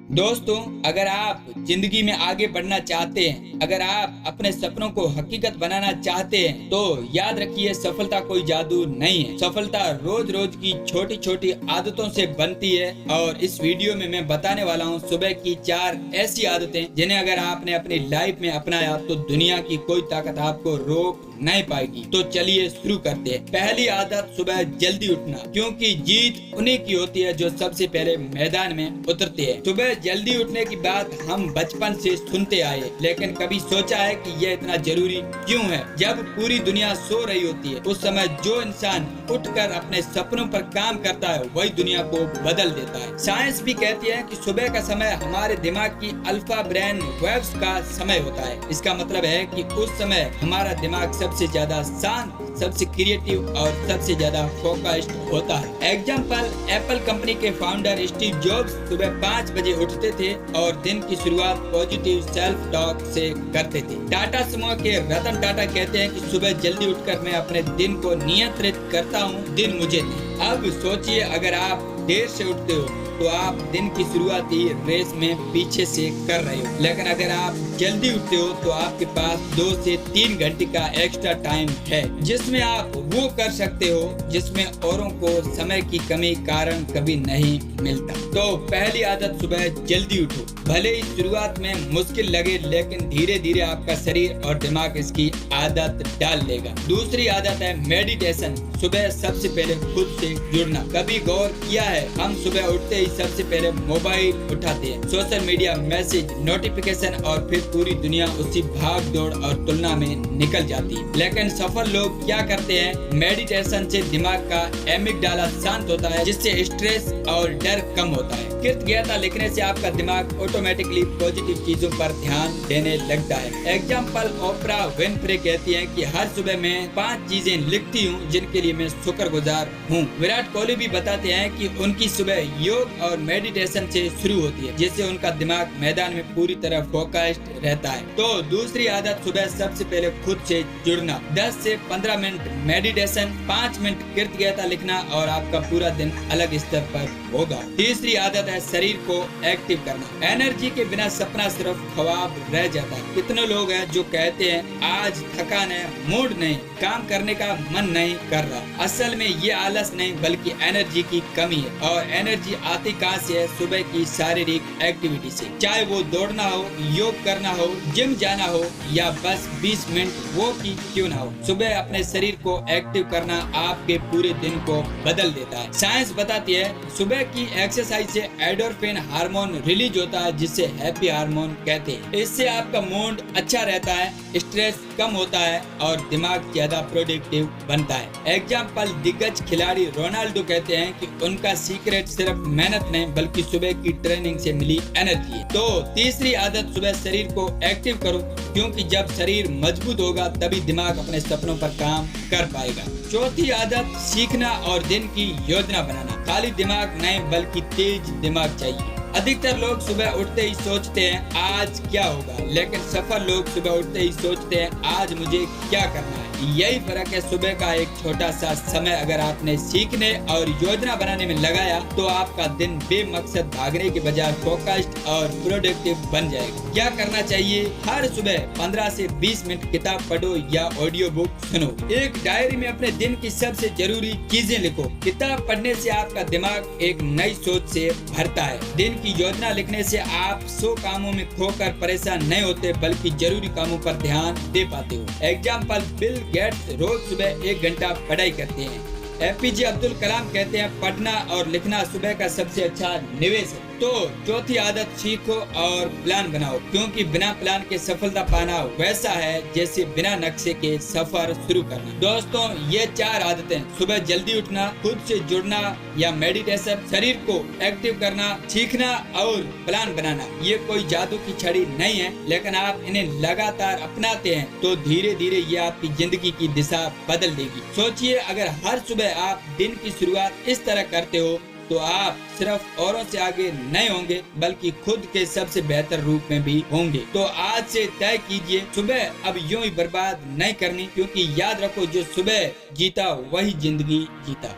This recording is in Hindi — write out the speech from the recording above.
दोस्तों, अगर आप जिंदगी में आगे बढ़ना चाहते हैं, अगर आप अपने सपनों को हकीकत बनाना चाहते हैं, तो याद रखिए सफलता कोई जादू नहीं है। सफलता रोज रोज की छोटी छोटी आदतों से बनती है। और इस वीडियो में मैं बताने वाला हूँ सुबह की 4 ऐसी आदतें जिन्हें अगर आपने अपनी लाइफ में अपनाया तो दुनिया की कोई ताकत आपको रोक नहीं पाएगी। तो चलिए शुरू करते हैं। पहली आदत, सुबह जल्दी उठना, क्योंकि जीत उन्हीं की होती है जो सबसे पहले मैदान में उतरते हैं। सुबह जल्दी उठने की बात हम बचपन से सुनते आए, लेकिन कभी सोचा है कि यह इतना जरूरी क्यों है? जब पूरी दुनिया सो रही होती है, उस समय जो इंसान उठकर अपने सपनों पर काम करता है वही दुनिया को बदल देता है। साइंस भी कहती है कि सुबह का समय हमारे दिमाग की अल्फा ब्रेन वेव्स का समय होता है। इसका मतलब है कि उस समय हमारा दिमाग सबसे ज्यादा शांत, सबसे क्रिएटिव और सबसे ज्यादा फोकस्ड होता है। एग्जाम्पल, एप्पल कंपनी के फाउंडर स्टीव जॉब्स सुबह 5 बजे उठते थे और दिन की शुरुआत पॉजिटिव सेल्फ टॉक से करते थे। टाटा समूह के रतन टाटा कहते हैं कि सुबह जल्दी उठकर मैं अपने दिन को नियंत्रित करता हूँ, दिन मुझे नहीं। अब सोचिए, अगर आप देर से उठते हो तो आप दिन की शुरुआत ही रेस में पीछे से कर रहे हो, लेकिन अगर आप जल्दी उठते हो तो आपके पास 2 से 3 घंटे का एक्स्ट्रा टाइम है, जिसमें आप वो कर सकते हो जिसमें औरों को समय की कमी कारण कभी नहीं मिलता। तो पहली आदत, सुबह जल्दी उठो। भले ही शुरुआत में मुश्किल लगे, लेकिन धीरे धीरे आपका शरीर और दिमाग इसकी आदत डाल लेगा। दूसरी आदत है मेडिटेशन। सुबह सबसे पहले खुद से जुड़ना। कभी गौर किया है, हम सुबह उठते ही सबसे पहले मोबाइल उठाते हैं, सोशल मीडिया, मैसेज, नोटिफिकेशन और फिर पूरी दुनिया उसी भाग दौड़ और तुलना में निकल जाती है। लेकिन सफल लोग क्या करते हैं? मेडिटेशन से दिमाग का एमिगडाला शांत होता है, जिससे स्ट्रेस और डर कम होता है। कृतज्ञता लिखने से आपका दिमाग ऑटोमेटिकली पॉजिटिव चीजों पर ध्यान देने लगता है। एग्जाम्पल, ओपरा विनफ्रे कहती है कि हर सुबह मैं 5 चीजें लिखती हूँ जिनके लिए मैं शुक्रगुजार हूँ। विराट कोहली भी बताते हैं कि उनकी सुबह योग और मेडिटेशन से शुरू होती है, जिससे उनका दिमाग मैदान में पूरी तरह फोकस्ड रहता है। तो दूसरी आदत, सुबह सबसे पहले खुद से जुड़ना। 10 से 15 मिनट मेडिटेशन, 5 मिनट कृतज्ञता लिखना और आपका पूरा दिन अलग स्तर पर होगा। तीसरी आदत है शरीर को एक्टिव करना। एनर्जी के बिना सपना सिर्फ ख्वाब रह जाता है। कितने लोग हैं जो कहते हैं आज थकान है, मूड नहीं, काम करने का मन नहीं कर रहा। असल में ये आलस नहीं बल्कि एनर्जी की कमी है। और एनर्जी आती कहाँ से है? सुबह की शारीरिक एक्टिविटी से। चाहे वो दौड़ना हो, योग करना हो, जिम जाना हो या बस 20 मिनट वॉक ही क्यों ना हो, सुबह अपने शरीर को एक्टिव करना आपके पूरे दिन को बदल देता है। साइंस बताती है सुबह की एक्सरसाइज से एंडोर्फिन हार्मोन रिलीज होता है, जिसे हैप्पी हार्मोन कहते हैं। इससे आपका मूड अच्छा रहता है, स्ट्रेस कम होता है और दिमाग ज्यादा प्रोडक्टिव बनता है। एग्जाम्पल, दिग्गज खिलाड़ी रोनाल्डो कहते हैं कि उनका सीक्रेट सिर्फ मेहनत नहीं बल्कि सुबह की ट्रेनिंग से मिली एनर्जी है। तो तीसरी आदत, सुबह शरीर को एक्टिव करो, क्योंकि जब शरीर मजबूत होगा तभी दिमाग अपने सपनों पर काम कर पाएगा। चौथी आदत, सीखना और दिन की योजना बनाना। खाली दिमाग नहीं बल्कि तेज दिमाग चाहिए। अधिकतर लोग सुबह उठते ही सोचते हैं आज क्या होगा, लेकिन सफल लोग सुबह उठते ही सोचते हैं आज मुझे क्या करना है। यही फर्क है। सुबह का एक छोटा सा समय अगर आपने सीखने और योजना बनाने में लगाया तो आपका दिन बेमकसद भागने के बजाय फोकस्ड और प्रोडक्टिव बन जाएगा। क्या करना चाहिए? हर सुबह 15 से 20 मिनट किताब पढ़ो या ऑडियो बुक सुनो। एक डायरी में अपने दिन की सबसे जरूरी चीजें लिखो। किताब पढ़ने से आपका दिमाग एक नई सोच से भरता है। दिन की योजना लिखने से आप 100 कामों में खोकर परेशान नहीं होते बल्कि जरूरी कामों पर ध्यान दे पाते हो। एग्जाम्पल, बिल गेट्स रोज सुबह 1 घंटा पढ़ाई करते हैं। एपीजे अब्दुल कलाम कहते हैं पढ़ना और लिखना सुबह का सबसे अच्छा निवेश है। तो चौथी आदत, सीखो और प्लान बनाओ, क्योंकि बिना प्लान के सफलता पाना वैसा है जैसे बिना नक्शे के सफर शुरू करना। दोस्तों, ये 4 आदतें, सुबह जल्दी उठना, खुद से जुड़ना या मेडिटेशन, शरीर को एक्टिव करना, सीखना और प्लान बनाना, ये कोई जादू की छड़ी नहीं है, लेकिन आप इन्हें लगातार अपनाते हैं तो धीरे धीरे ये आपकी जिंदगी की दिशा बदल देगी। सोचिए, अगर हर सुबह आप दिन की शुरुआत इस तरह करते हो तो आप सिर्फ औरों से आगे नहीं होंगे बल्कि खुद के सबसे बेहतर रूप में भी होंगे। तो आज से तय कीजिए सुबह अब यूं ही बर्बाद नहीं करनी, क्योंकि याद रखो जो सुबह जीता वही जिंदगी जीता।